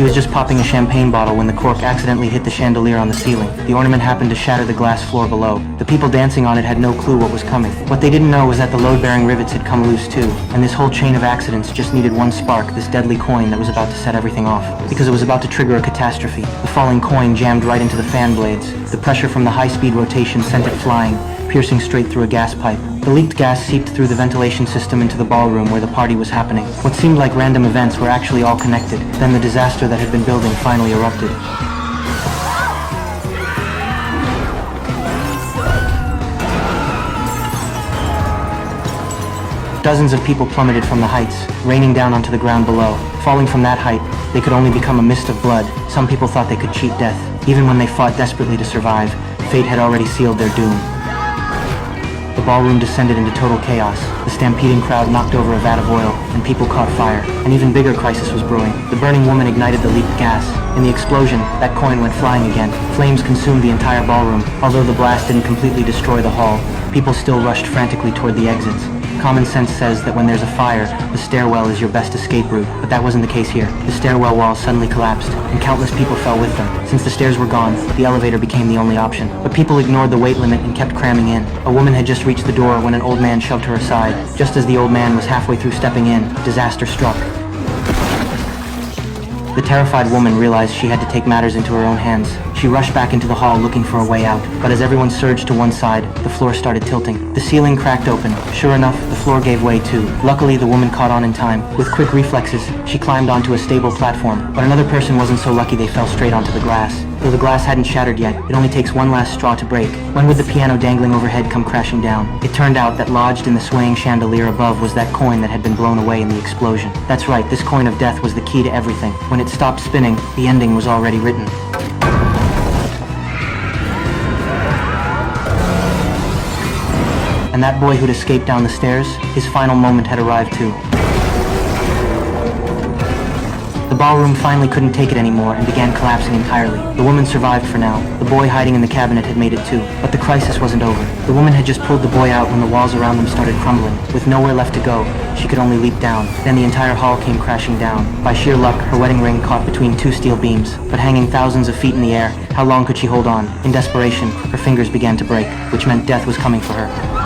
He was just popping a champagne bottle when the cork accidentally hit the chandelier on the ceiling. The ornament happened to shatter the glass floor below. The people dancing on it had no clue what was coming. What they didn't know was that the load-bearing rivets had come loose too, and this whole chain of accidents just needed one spark, this deadly coin that was about to set everything off. Because it was about to trigger a catastrophe. The falling coin jammed right into the fan blades. The pressure from the high-speed rotation sent it flying, piercing straight through a gas pipe. The leaked gas seeped through the ventilation system into the ballroom where the party was happening. What seemed like random events were actually all connected. Then the disaster that had been building finally erupted. Dozens of people plummeted from the heights, raining down onto the ground below. Falling from that height, they could only become a mist of blood. Some people thought they could cheat death. Even when they fought desperately to survive, fate had already sealed their doom. The ballroom descended into total chaos. The stampeding crowd knocked over a vat of oil, and people caught fire. An even bigger crisis was brewing. The burning woman ignited the leaked gas. In the explosion, that coin went flying again. Flames consumed the entire ballroom. Although the blast didn't completely destroy the hall, people still rushed frantically toward the exits. Common sense says that when there's a fire, the stairwell is your best escape route, but that wasn't the case here. The stairwell walls suddenly collapsed, and countless people fell with them. Since the stairs were gone, the elevator became the only option. But people ignored the weight limit and kept cramming in. A woman had just reached the door when an old man shoved her aside. Just as the old man was halfway through stepping in, disaster struck. The terrified woman realized she had to take matters into her own hands. She rushed back into the hall looking for a way out, but as everyone surged to one side, the floor started tilting. The ceiling cracked open. Sure enough, the floor gave way too. Luckily, the woman caught on in time. With quick reflexes, she climbed onto a stable platform, but another person wasn't so lucky. They fell straight onto the glass. Though the glass hadn't shattered yet, it only takes one last straw to break. When would the piano dangling overhead come crashing down? It turned out that lodged in the swaying chandelier above was that coin that had been blown away in the explosion. That's right, this coin of death was the key to everything. When it stopped spinning, the ending was already written. And that boy who'd escaped down the stairs, his final moment had arrived too. The ballroom finally couldn't take it anymore and began collapsing entirely. The woman survived for now. The boy hiding in the cabinet had made it too. But the crisis wasn't over. The woman had just pulled the boy out when the walls around them started crumbling. With nowhere left to go, she could only leap down. Then the entire hall came crashing down. By sheer luck, her wedding ring caught between two steel beams. But hanging thousands of feet in the air, how long could she hold on? In desperation, her fingers began to break, which meant death was coming for her.